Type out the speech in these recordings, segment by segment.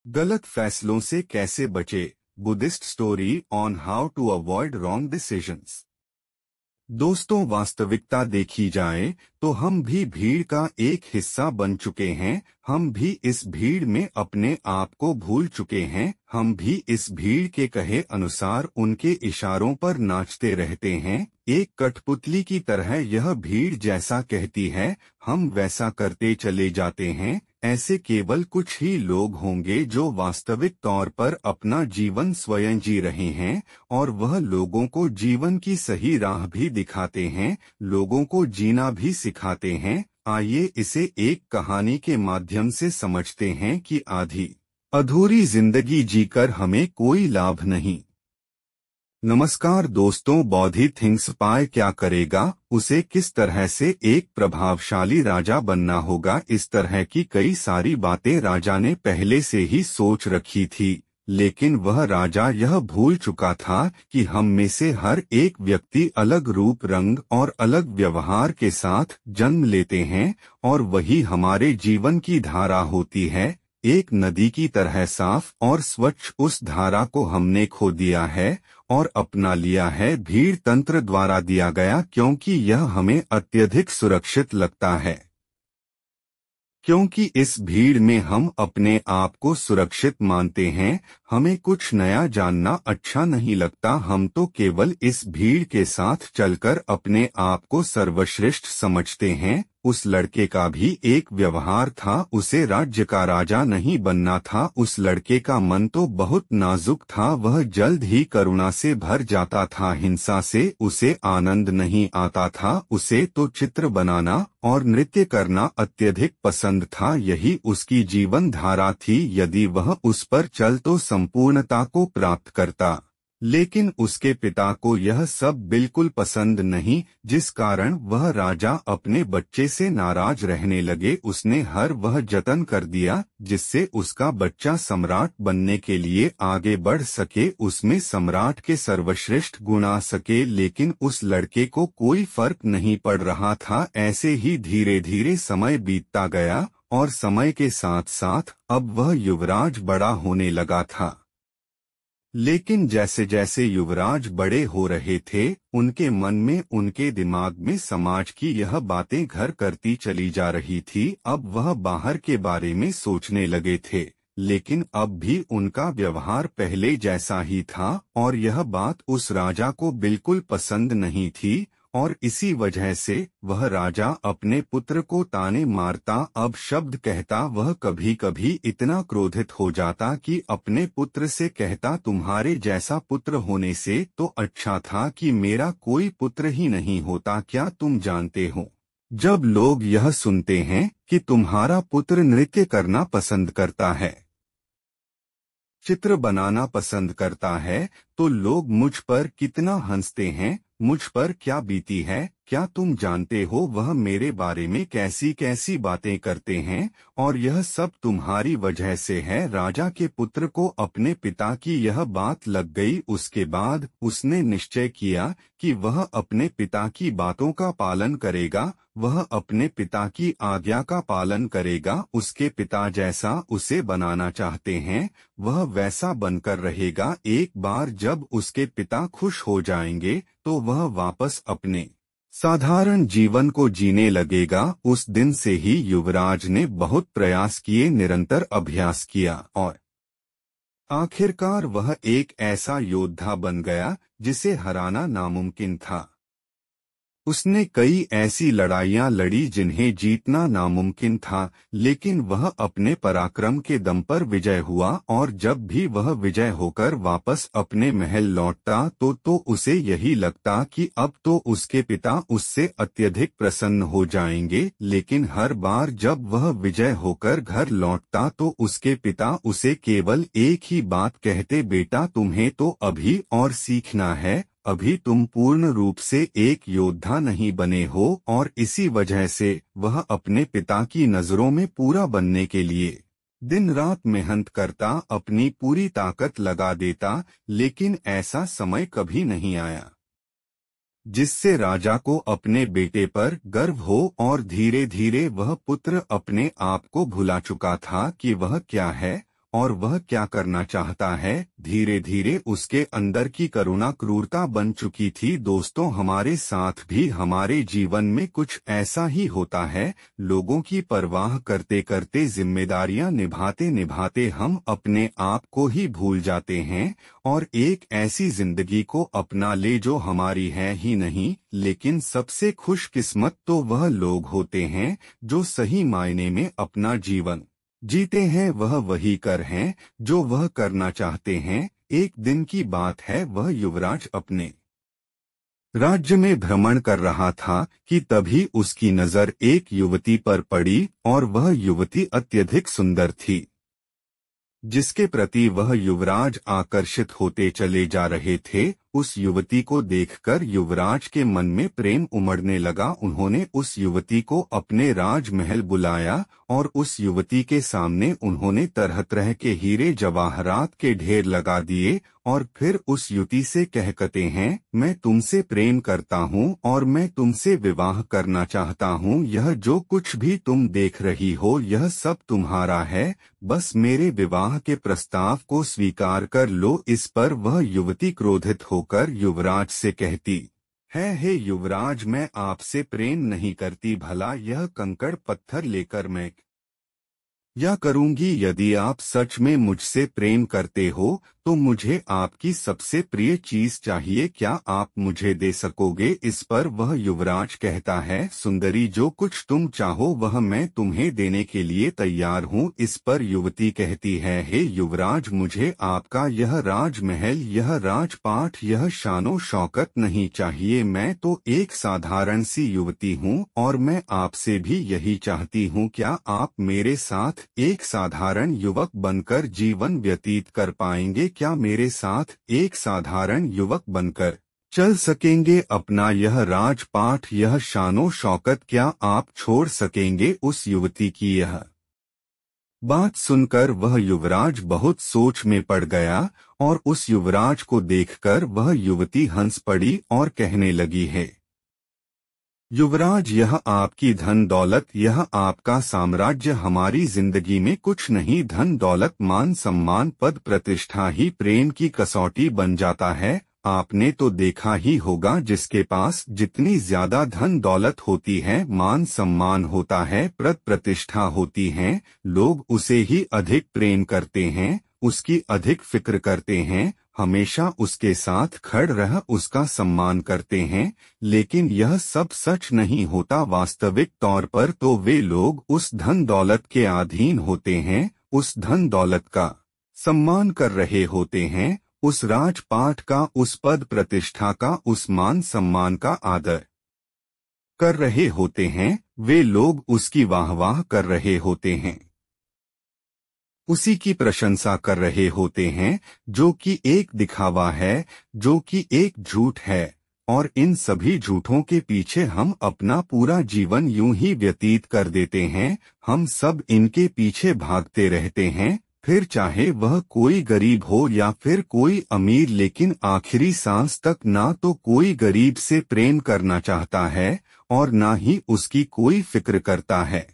गलत फैसलों से कैसे बचे? Buddhist story on how to avoid wrong decisions. दोस्तों, वास्तविकता देखी जाए तो हम भी भीड़ का एक हिस्सा बन चुके हैं। हम भी इस भीड़ में अपने आप को भूल चुके हैं। हम भी इस भीड़ के कहे अनुसार उनके इशारों पर नाचते रहते हैं। एक कठपुतली की तरह यह भीड़ जैसा कहती है, हम वैसा करते चले जाते हैं। ऐसे केवल कुछ ही लोग होंगे जो वास्तविक तौर पर अपना जीवन स्वयं जी रहे हैं, और वह लोगों को जीवन की सही राह भी दिखाते हैं, लोगों को जीना भी सिखाते हैं। आइए इसे एक कहानी के माध्यम से समझते हैं कि आधी अधूरी जिंदगी जीकर हमें कोई लाभ नहीं। नमस्कार दोस्तों, बौद्धि थिंग्स पाए क्या करेगा, उसे किस तरह से एक प्रभावशाली राजा बनना होगा, इस तरह की कई सारी बातें राजा ने पहले से ही सोच रखी थी। लेकिन वह राजा यह भूल चुका था कि हम में से हर एक व्यक्ति अलग रूप रंग और अलग व्यवहार के साथ जन्म लेते हैं, और वही हमारे जीवन की धारा होती है। एक नदी की तरह साफ और स्वच्छ उस धारा को हमने खो दिया है और अपना लिया है भीड़ तंत्र द्वारा दिया गया, क्योंकि यह हमें अत्यधिक सुरक्षित लगता है। क्योंकि इस भीड़ में हम अपने आप को सुरक्षित मानते हैं, हमें कुछ नया जानना अच्छा नहीं लगता। हम तो केवल इस भीड़ के साथ चलकर अपने आप को सर्वश्रेष्ठ समझते हैं। उस लड़के का भी एक व्यवहार था, उसे राज्य का राजा नहीं बनना था। उस लड़के का मन तो बहुत नाजुक था, वह जल्द ही करुणा से भर जाता था, हिंसा से उसे आनंद नहीं आता था। उसे तो चित्र बनाना और नृत्य करना अत्यधिक पसंद था, यही उसकी जीवन धारा थी। यदि वह उस पर चल तो संपूर्णता को प्राप्त करता। लेकिन उसके पिता को यह सब बिल्कुल पसंद नहीं, जिस कारण वह राजा अपने बच्चे से नाराज रहने लगे। उसने हर वह जतन कर दिया जिससे उसका बच्चा सम्राट बनने के लिए आगे बढ़ सके, उसमें सम्राट के सर्वश्रेष्ठ गुण आ सके। लेकिन उस लड़के को कोई फर्क नहीं पड़ रहा था। ऐसे ही धीरे धीरे समय बीतता गया, और समय के साथ साथ अब वह युवराज बड़ा होने लगा था। लेकिन जैसे जैसे युवराज बड़े हो रहे थे, उनके मन में, उनके दिमाग में समाज की यह बातें घर करती चली जा रही थी। अब वह बाहर के बारे में सोचने लगे थे, लेकिन अब भी उनका व्यवहार पहले जैसा ही था, और यह बात उस राजा को बिल्कुल पसंद नहीं थी। और इसी वजह से वह राजा अपने पुत्र को ताने मारता, अब शब्द कहता। वह कभी कभी इतना क्रोधित हो जाता कि अपने पुत्र से कहता, तुम्हारे जैसा पुत्र होने से तो अच्छा था कि मेरा कोई पुत्र ही नहीं होता। क्या तुम जानते हो, जब लोग यह सुनते हैं कि तुम्हारा पुत्र नृत्य करना पसंद करता है, चित्र बनाना पसंद करता है, तो लोग मुझ पर कितना हंसते हैं, मुझ पर क्या बीती है। क्या तुम जानते हो वह मेरे बारे में कैसी कैसी बातें करते हैं, और यह सब तुम्हारी वजह से है। राजा के पुत्र को अपने पिता की यह बात लग गई। उसके बाद उसने निश्चय किया कि वह अपने पिता की बातों का पालन करेगा, वह अपने पिता की आज्ञा का पालन करेगा। उसके पिता जैसा उसे बनाना चाहते हैं, वह वैसा बनकर रहेगा। एक बार जब उसके पिता खुश हो जाएंगे तो वह वापस अपने साधारण जीवन को जीने लगेगा। उस दिन से ही युवराज ने बहुत प्रयास किए, निरंतर अभ्यास किया, और आखिरकार वह एक ऐसा योद्धा बन गया जिसे हराना नामुमकिन था। उसने कई ऐसी लड़ाइयां लड़ी जिन्हें जीतना नामुमकिन था, लेकिन वह अपने पराक्रम के दम पर विजय हुआ। और जब भी वह विजय होकर वापस अपने महल लौटता तो उसे यही लगता कि अब तो उसके पिता उससे अत्यधिक प्रसन्न हो जाएंगे। लेकिन हर बार जब वह विजय होकर घर लौटता तो उसके पिता उसे केवल एक ही बात कहते, बेटा तुम्हें तो अभी और सीखना है, अभी तुम पूर्ण रूप से एक योद्धा नहीं बने हो। और इसी वजह से वह अपने पिता की नजरों में पूरा बनने के लिए दिन रात मेहनत करता, अपनी पूरी ताकत लगा देता। लेकिन ऐसा समय कभी नहीं आया जिससे राजा को अपने बेटे पर गर्व हो, और धीरे धीरे वह पुत्र अपने आप को भुला चुका था कि वह क्या है और वह क्या करना चाहता है। धीरे धीरे उसके अंदर की करुणा क्रूरता बन चुकी थी। दोस्तों, हमारे साथ भी हमारे जीवन में कुछ ऐसा ही होता है। लोगों की परवाह करते करते, जिम्मेदारियां निभाते निभाते हम अपने आप को ही भूल जाते हैं और एक ऐसी जिंदगी को अपना ले जो हमारी है ही नहीं। लेकिन सबसे खुशकिस्मत तो वह लोग होते हैं जो सही मायने में अपना जीवन जीते हैं। वह वही कर हैं जो वह करना चाहते हैं। एक दिन की बात है, वह युवराज अपने राज्य में भ्रमण कर रहा था कि तभी उसकी नजर एक युवती पर पड़ी और वह युवती अत्यधिक सुंदर थी, जिसके प्रति वह युवराज आकर्षित होते चले जा रहे थे। उस युवती को देखकर युवराज के मन में प्रेम उमड़ने लगा। उन्होंने उस युवती को अपने राजमहल बुलाया और उस युवती के सामने उन्होंने तरह तरह के हीरे जवाहरात के ढेर लगा दिए और फिर उस युवती से कहते हैं, मैं तुमसे प्रेम करता हूँ और मैं तुमसे विवाह करना चाहता हूँ। यह जो कुछ भी तुम देख रही हो यह सब तुम्हारा है, बस मेरे विवाह के प्रस्ताव को स्वीकार कर लो। इस पर वह युवती क्रोधित होकर युवराज से कहती है, हे युवराज, मैं आपसे प्रेम नहीं करती, भला यह कंकड़ पत्थर लेकर मैं या करूंगी। यदि आप सच में मुझसे प्रेम करते हो तो मुझे आपकी सबसे प्रिय चीज चाहिए, क्या आप मुझे दे सकोगे। इस पर वह युवराज कहता है, सुंदरी, जो कुछ तुम चाहो वह मैं तुम्हें देने के लिए तैयार हूँ। इस पर युवती कहती है, हे युवराज, मुझे आपका यह राजमहल, यह राजपाट, यह शानो शौकत नहीं चाहिए। मैं तो एक साधारण सी युवती हूँ और मैं आपसे भी यही चाहती हूँ। क्या आप मेरे साथ एक साधारण युवक बनकर जीवन व्यतीत कर पाएंगे। क्या मेरे साथ एक साधारण युवक बनकर चल सकेंगे। अपना यह राजपाट, यह शानो शौकत क्या आप छोड़ सकेंगे। उस युवती की यह बात सुनकर वह युवराज बहुत सोच में पड़ गया और उस युवराज को देखकर वह युवती हंस पड़ी और कहने लगी है, युवराज, यह आपकी धन दौलत, यह आपका साम्राज्य हमारी जिंदगी में कुछ नहीं। धन दौलत, मान सम्मान, पद प्रतिष्ठा ही प्रेम की कसौटी बन जाता है। आपने तो देखा ही होगा, जिसके पास जितनी ज्यादा धन दौलत होती है, मान सम्मान होता है, पद प्रतिष्ठा होती है, लोग उसे ही अधिक प्रेम करते हैं, उसकी अधिक फिक्र करते हैं, हमेशा उसके साथ खड़ रह उसका सम्मान करते हैं। लेकिन यह सब सच नहीं होता। वास्तविक तौर पर तो वे लोग उस धन दौलत के अधीन होते हैं, उस धन दौलत का सम्मान कर रहे होते हैं, उस राजपाट का, उस पद प्रतिष्ठा का, उस मान सम्मान का आदर कर रहे होते हैं। वे लोग उसकी वाहवाह कर रहे होते हैं, उसी की प्रशंसा कर रहे होते हैं, जो कि एक दिखावा है, जो कि एक झूठ है। और इन सभी झूठों के पीछे हम अपना पूरा जीवन यूं ही व्यतीत कर देते हैं। हम सब इनके पीछे भागते रहते हैं, फिर चाहे वह कोई गरीब हो या फिर कोई अमीर, लेकिन आखिरी सांस तक ना तो कोई गरीब से प्रेम करना चाहता है और ना ही उसकी कोई फिक्र करता है।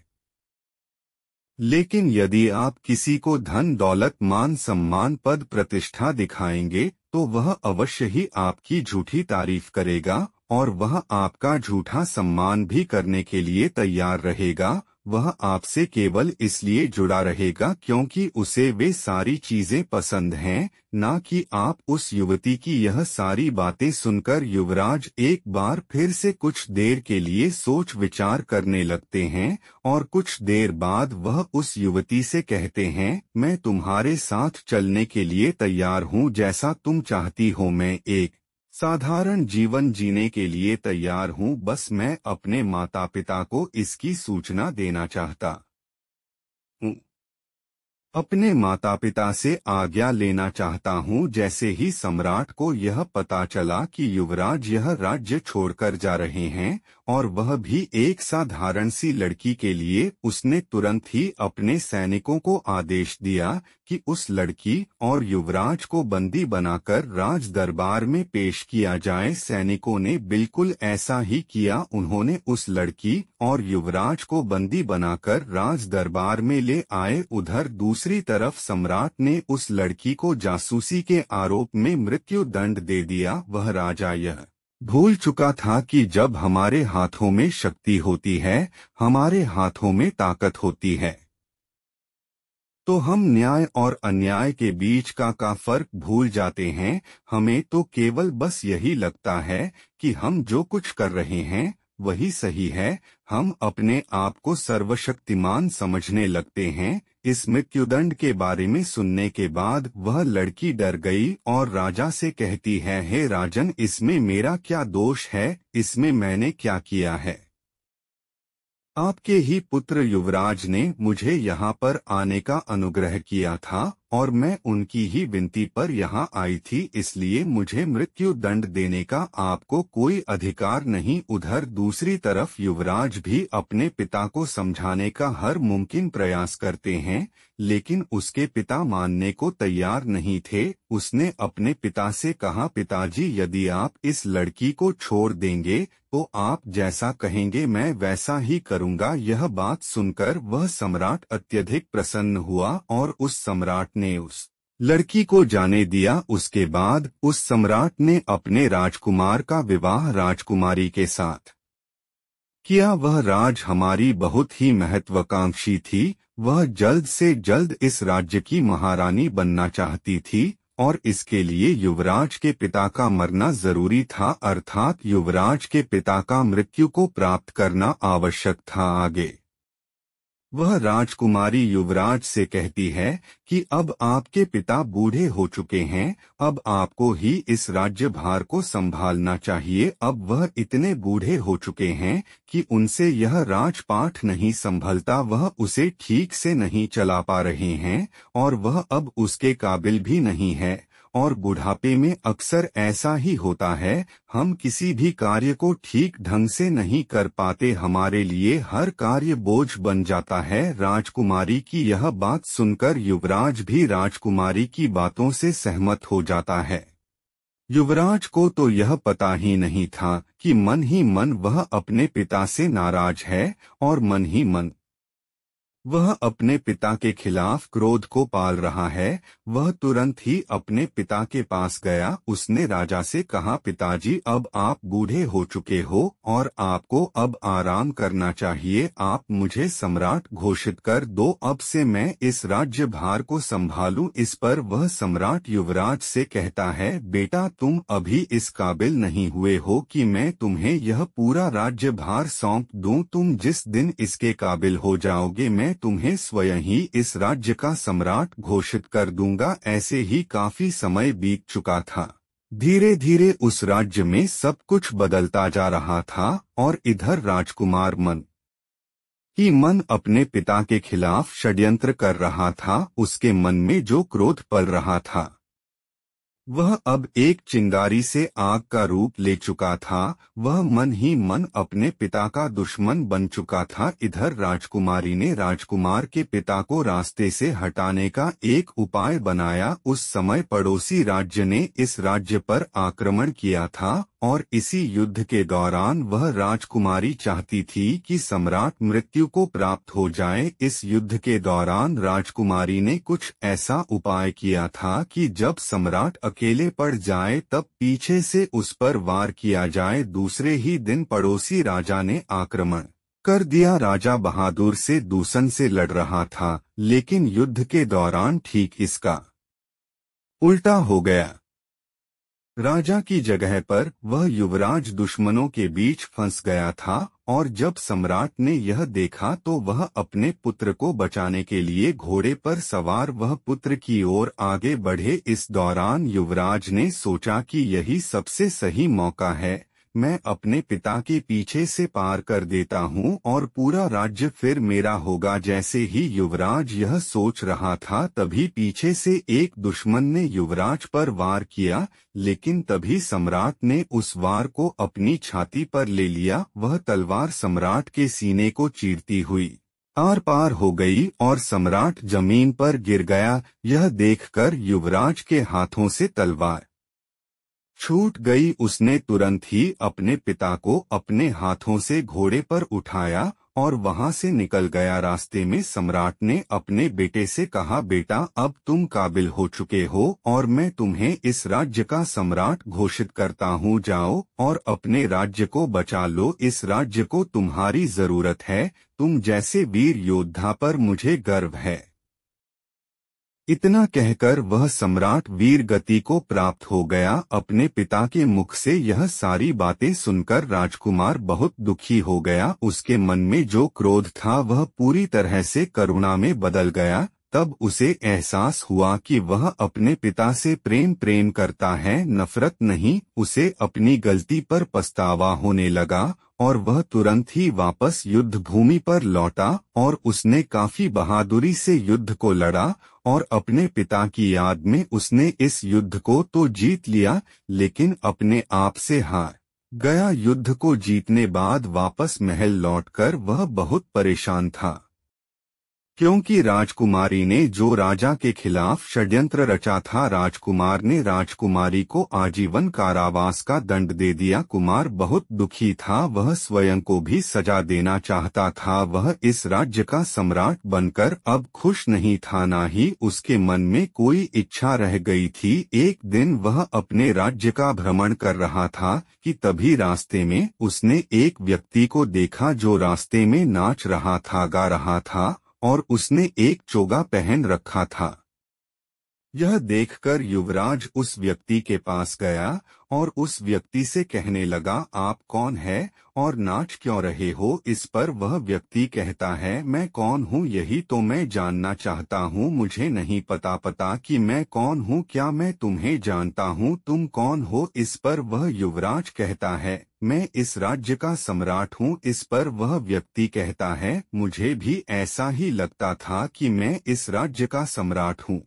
लेकिन यदि आप किसी को धन दौलत, मान सम्मान, पद प्रतिष्ठा दिखाएंगे तो वह अवश्य ही आपकी झूठी तारीफ करेगा और वह आपका झूठा सम्मान भी करने के लिए तैयार रहेगा। वह आपसे केवल इसलिए जुड़ा रहेगा क्योंकि उसे वे सारी चीजें पसंद हैं, ना कि आप। उस युवती की यह सारी बातें सुनकर युवराज एक बार फिर से कुछ देर के लिए सोच विचार करने लगते हैं और कुछ देर बाद वह उस युवती से कहते हैं, मैं तुम्हारे साथ चलने के लिए तैयार हूँ। जैसा तुम चाहती हो, मैं एक साधारण जीवन जीने के लिए तैयार हूँ। बस मैं अपने माता पिता को इसकी सूचना देना चाहता हूँ, अपने माता पिता से आज्ञा लेना चाहता हूँ। जैसे ही सम्राट को यह पता चला कि युवराज यह राज्य छोड़कर जा रहे हैं और वह भी एक साधारण सी लड़की के लिए। उसने तुरंत ही अपने सैनिकों को आदेश दिया कि उस लड़की और युवराज को बंदी बनाकर राज दरबार में पेश किया जाए। सैनिकों ने बिल्कुल ऐसा ही किया। उन्होंने उस लड़की और युवराज को बंदी बनाकर राज दरबार में ले आए। उधर दूसरी तरफ सम्राट ने उस लड़की को जासूसी के आरोप में मृत्यु दंड दे दिया। वह राजा यह भूल चुका था कि जब हमारे हाथों में शक्ति होती है, हमारे हाथों में ताकत होती है, तो हम न्याय और अन्याय के बीच का फर्क भूल जाते हैं। हमें तो केवल बस यही लगता है कि हम जो कुछ कर रहे हैं वही सही है। हम अपने आप को सर्वशक्तिमान समझने लगते हैं। इस मृत्युदंड के बारे में सुनने के बाद वह लड़की डर गई और राजा से कहती है, हे राजन, इसमें मेरा क्या दोष है? इसमें मैंने क्या किया है? आपके ही पुत्र युवराज ने मुझे यहाँ पर आने का अनुग्रह किया था और मैं उनकी ही विनती पर यहाँ आई थी, इसलिए मुझे मृत्यु दंड देने का आपको कोई अधिकार नहीं। उधर दूसरी तरफ युवराज भी अपने पिता को समझाने का हर मुमकिन प्रयास करते हैं, लेकिन उसके पिता मानने को तैयार नहीं थे। उसने अपने पिता से कहा, पिताजी, यदि आप इस लड़की को छोड़ देंगे तो आप जैसा कहेंगे मैं वैसा ही करूँगा। यह बात सुनकर वह सम्राट अत्यधिक प्रसन्न हुआ और उस सम्राट ने उस लड़की को जाने दिया। उसके बाद उस सम्राट ने अपने राजकुमार का विवाह राजकुमारी के साथ किया। वह राज हमारी बहुत ही महत्वाकांक्षी थी। वह जल्द से जल्द इस राज्य की महारानी बनना चाहती थी और इसके लिए युवराज के पिता का मरना जरूरी था, अर्थात युवराज के पिता का मृत्यु को प्राप्त करना आवश्यक था। आगे वह राजकुमारी युवराज से कहती है कि अब आपके पिता बूढ़े हो चुके हैं, अब आपको ही इस राज्य भार को संभालना चाहिए। अब वह इतने बूढ़े हो चुके हैं कि उनसे यह राजपाठ नहीं संभलता, वह उसे ठीक से नहीं चला पा रहे हैं और वह अब उसके काबिल भी नहीं है। और बुढ़ापे में अक्सर ऐसा ही होता है, हम किसी भी कार्य को ठीक ढंग से नहीं कर पाते, हमारे लिए हर कार्य बोझ बन जाता है। राजकुमारी की यह बात सुनकर युवराज भी राजकुमारी की बातों से सहमत हो जाता है। युवराज को तो यह पता ही नहीं था कि मन ही मन वह अपने पिता से नाराज है और मन ही मन वह अपने पिता के खिलाफ क्रोध को पाल रहा है। वह तुरंत ही अपने पिता के पास गया। उसने राजा से कहा, पिताजी, अब आप बूढ़े हो चुके हो और आपको अब आराम करना चाहिए। आप मुझे सम्राट घोषित कर दो, अब से मैं इस राज्य भार को संभालूं। इस पर वह सम्राट युवराज से कहता है, बेटा, तुम अभी इस काबिल नहीं हुए हो कि मैं तुम्हें यह पूरा राज्य भार सौंप दूं। तुम जिस दिन इसके काबिल हो जाओगे मैं तुम्हें स्वयं ही इस राज्य का सम्राट घोषित कर दूंगा। ऐसे ही काफी समय बीत चुका था। धीरे धीरे उस राज्य में सब कुछ बदलता जा रहा था और इधर राजकुमार मन ही मन अपने पिता के खिलाफ षड्यंत्र कर रहा था। उसके मन में जो क्रोध पल रहा था वह अब एक चिंगारी से आग का रूप ले चुका था। वह मन ही मन अपने पिता का दुश्मन बन चुका था। इधर राजकुमारी ने राजकुमार के पिता को रास्ते से हटाने का एक उपाय बनाया। उस समय पड़ोसी राज्य ने इस राज्य पर आक्रमण किया था और इसी युद्ध के दौरान वह राजकुमारी चाहती थी कि सम्राट मृत्यु को प्राप्त हो जाए। इस युद्ध के दौरान राजकुमारी ने कुछ ऐसा उपाय किया था कि जब सम्राट अकेले पड़ जाए तब पीछे से उस पर वार किया जाए। दूसरे ही दिन पड़ोसी राजा ने आक्रमण कर दिया। राजा बहादुर से दूषण से लड़ रहा था, लेकिन युद्ध के दौरान ठीक इसका उल्टा हो गया। राजा की जगह पर वह युवराज दुश्मनों के बीच फंस गया था और जब सम्राट ने यह देखा तो वह अपने पुत्र को बचाने के लिए घोड़े पर सवार वह पुत्र की ओर आगे बढ़े। इस दौरान युवराज ने सोचा कि यही सबसे सही मौका है मैं अपने पिता के पीछे से पार कर देता हूँ और पूरा राज्य फिर मेरा होगा। जैसे ही युवराज यह सोच रहा था तभी पीछे से एक दुश्मन ने युवराज पर वार किया, लेकिन तभी सम्राट ने उस वार को अपनी छाती पर ले लिया। वह तलवार सम्राट के सीने को चीरती हुई आर पार हो गई और सम्राट जमीन पर गिर गया। यह देखकर युवराज के हाथों से तलवार छूट गई। उसने तुरंत ही अपने पिता को अपने हाथों से घोड़े पर उठाया और वहां से निकल गया। रास्ते में सम्राट ने अपने बेटे से कहा, बेटा अब तुम काबिल हो चुके हो और मैं तुम्हें इस राज्य का सम्राट घोषित करता हूँ। जाओ और अपने राज्य को बचा लो। इस राज्य को तुम्हारी जरूरत है। तुम जैसे वीर योद्धा पर मुझे गर्व है। इतना कहकर वह सम्राट वीर गति को प्राप्त हो गया। अपने पिता के मुख से यह सारी बातें सुनकर राजकुमार बहुत दुखी हो गया। उसके मन में जो क्रोध था वह पूरी तरह से करुणा में बदल गया। तब उसे एहसास हुआ कि वह अपने पिता से प्रेम करता है, नफरत नहीं। उसे अपनी गलती पर पछतावा होने लगा और वह तुरंत ही वापस युद्ध भूमि पर लौटा और उसने काफी बहादुरी से युद्ध को लड़ा और अपने पिता की याद में उसने इस युद्ध को तो जीत लिया, लेकिन अपने आप से हार गया। युद्ध को जीतने बाद वापस महल लौटकर वह बहुत परेशान था, क्योंकि राजकुमारी ने जो राजा के खिलाफ षड्यंत्र रचा था, राजकुमार ने राजकुमारी को आजीवन कारावास का दंड दे दिया। कुमार बहुत दुखी था, वह स्वयं को भी सजा देना चाहता था। वह इस राज्य का सम्राट बनकर अब खुश नहीं था, ना ही उसके मन में कोई इच्छा रह गई थी। एक दिन वह अपने राज्य का भ्रमण कर रहा था कि तभी रास्ते में उसने एक व्यक्ति को देखा जो रास्ते में नाच रहा था, गा रहा था और उसने एक चोगा पहन रखा था। यह देखकर युवराज उस व्यक्ति के पास गया और उस व्यक्ति से कहने लगा, आप कौन है और नाच क्यों रहे हो? इस पर वह व्यक्ति कहता है, मैं कौन हूँ यही तो मैं जानना चाहता हूँ। मुझे नहीं पता कि मैं कौन हूँ। क्या मैं तुम्हें जानता हूँ? तुम कौन हो? इस पर वह युवराज कहता है, मैं इस राज्य का सम्राट हूँ। इस पर वह व्यक्ति कहता है, मुझे भी ऐसा ही लगता था कि मैं इस राज्य का सम्राट हूँ,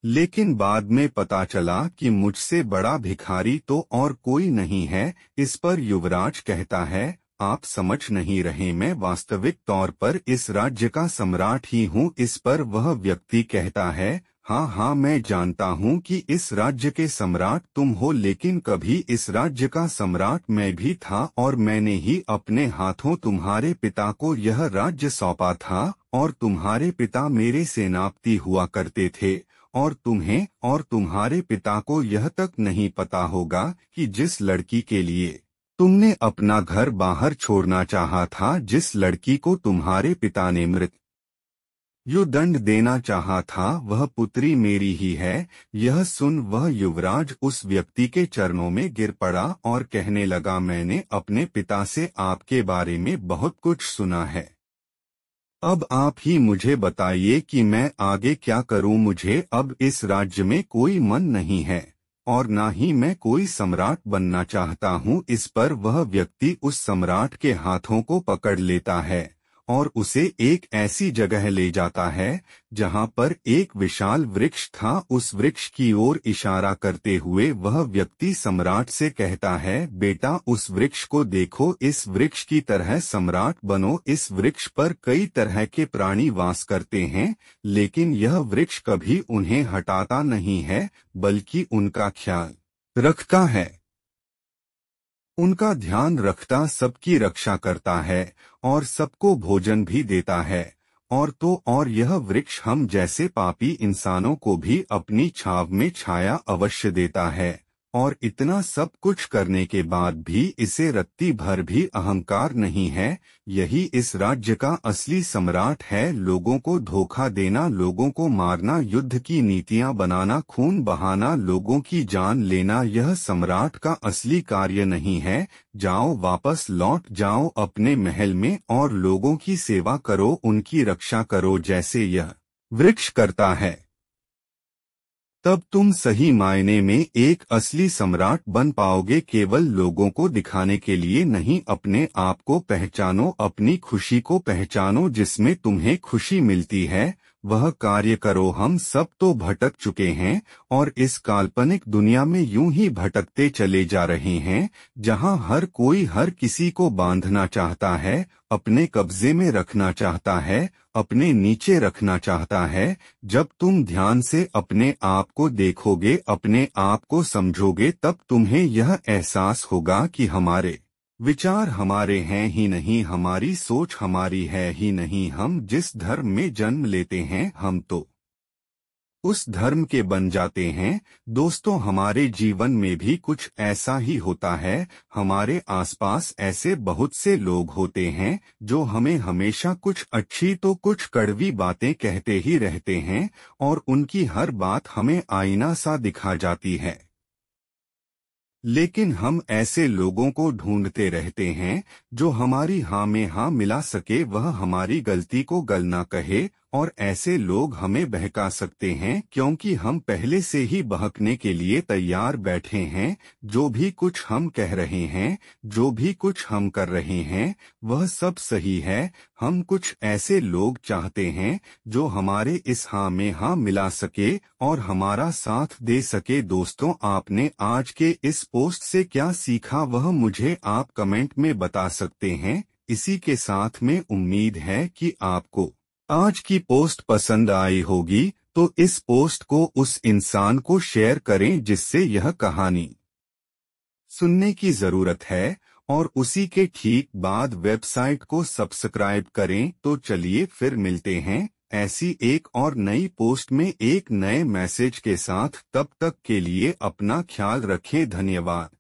लेकिन बाद में पता चला कि मुझसे बड़ा भिखारी तो और कोई नहीं है। इस पर युवराज कहता है, आप समझ नहीं रहे, मैं वास्तविक तौर पर इस राज्य का सम्राट ही हूँ। इस पर वह व्यक्ति कहता है, हाँ, मैं जानता हूँ कि इस राज्य के सम्राट तुम हो, लेकिन कभी इस राज्य का सम्राट मैं भी था और मैंने ही अपने हाथों तुम्हारे पिता को यह राज्य सौंपा था और तुम्हारे पिता मेरे सेनापति हुआ करते थे। और तुम्हें और तुम्हारे पिता को यह तक नहीं पता होगा कि जिस लड़की के लिए तुमने अपना घर बाहर छोड़ना चाहा था, जिस लड़की को तुम्हारे पिता ने मृत्यु दंड देना चाहा था, वह पुत्री मेरी ही है। यह सुन वह युवराज उस व्यक्ति के चरणों में गिर पड़ा और कहने लगा, मैंने अपने पिता से आपके बारे में बहुत कुछ सुना है। अब आप ही मुझे बताइए कि मैं आगे क्या करूं। मुझे अब इस राज्य में कोई मन नहीं है और ना ही मैं कोई सम्राट बनना चाहता हूं। इस पर वह व्यक्ति उस सम्राट के हाथों को पकड़ लेता है और उसे एक ऐसी जगह ले जाता है जहां पर एक विशाल वृक्ष था। उस वृक्ष की ओर इशारा करते हुए वह व्यक्ति सम्राट से कहता है, बेटा उस वृक्ष को देखो, इस वृक्ष की तरह सम्राट बनो। इस वृक्ष पर कई तरह के प्राणी वास करते हैं, लेकिन यह वृक्ष कभी उन्हें हटाता नहीं है, बल्कि उनका ख्याल रखता है, उनका ध्यान रखता, सबकी रक्षा करता है और सबको भोजन भी देता है। और यह वृक्ष हम जैसे पापी इंसानों को भी अपनी छाव में छाया अवश्य देता है। और इतना सब कुछ करने के बाद भी इसे रत्ती भर भी अहंकार नहीं है। यही इस राज्य का असली सम्राट है। लोगों को धोखा देना, लोगों को मारना, युद्ध की नीतियां बनाना, खून बहाना, लोगों की जान लेना, यह सम्राट का असली कार्य नहीं है। जाओ, वापस लौट जाओ अपने महल में और लोगों की सेवा करो, उनकी रक्षा करो, जैसे यह वृक्ष करता है। तब तुम सही मायने में एक असली सम्राट बन पाओगे। केवल लोगों को दिखाने के लिए नहीं, अपने आप को पहचानो, अपनी खुशी को पहचानो, जिसमें तुम्हें खुशी मिलती है वह कार्य करो। हम सब तो भटक चुके हैं और इस काल्पनिक दुनिया में यूं ही भटकते चले जा रहे हैं, जहां हर कोई हर किसी को बांधना चाहता है, अपने कब्जे में रखना चाहता है, अपने नीचे रखना चाहता है। जब तुम ध्यान से अपने आप को देखोगे, अपने आप को समझोगे, तब तुम्हें यह एहसास होगा कि हमारे विचार हमारे हैं ही नहीं, हमारी सोच हमारी है ही नहीं। हम जिस धर्म में जन्म लेते हैं हम तो उस धर्म के बन जाते हैं। दोस्तों, हमारे जीवन में भी कुछ ऐसा ही होता है। हमारे आसपास ऐसे बहुत से लोग होते हैं जो हमें हमेशा कुछ अच्छी तो कुछ कड़वी बातें कहते ही रहते हैं और उनकी हर बात हमें आईना सा दिखा जाती है। लेकिन हम ऐसे लोगों को ढूंढते रहते हैं जो हमारी हाँ में हाँ मिला सके, वह हमारी गलती को गल ना कहे। और ऐसे लोग हमें बहका सकते हैं क्योंकि हम पहले से ही बहकने के लिए तैयार बैठे हैं। जो भी कुछ हम कह रहे हैं, जो भी कुछ हम कर रहे हैं, वह सब सही है। हम कुछ ऐसे लोग चाहते हैं जो हमारे इस हाँ में हाँ मिला सके और हमारा साथ दे सके। दोस्तों, आपने आज के इस पोस्ट से क्या सीखा वह मुझे आप कमेंट में बता सकते हैं। इसी के साथ में उम्मीद है कि आपको आज की पोस्ट पसंद आई होगी, तो इस पोस्ट को उस इंसान को शेयर करें जिससे यह कहानी सुनने की जरूरत है और उसी के ठीक बाद वेबसाइट को सब्सक्राइब करें। तो चलिए फिर मिलते हैं ऐसी एक और नई पोस्ट में एक नए मैसेज के साथ। तब तक के लिए अपना ख्याल रखें। धन्यवाद।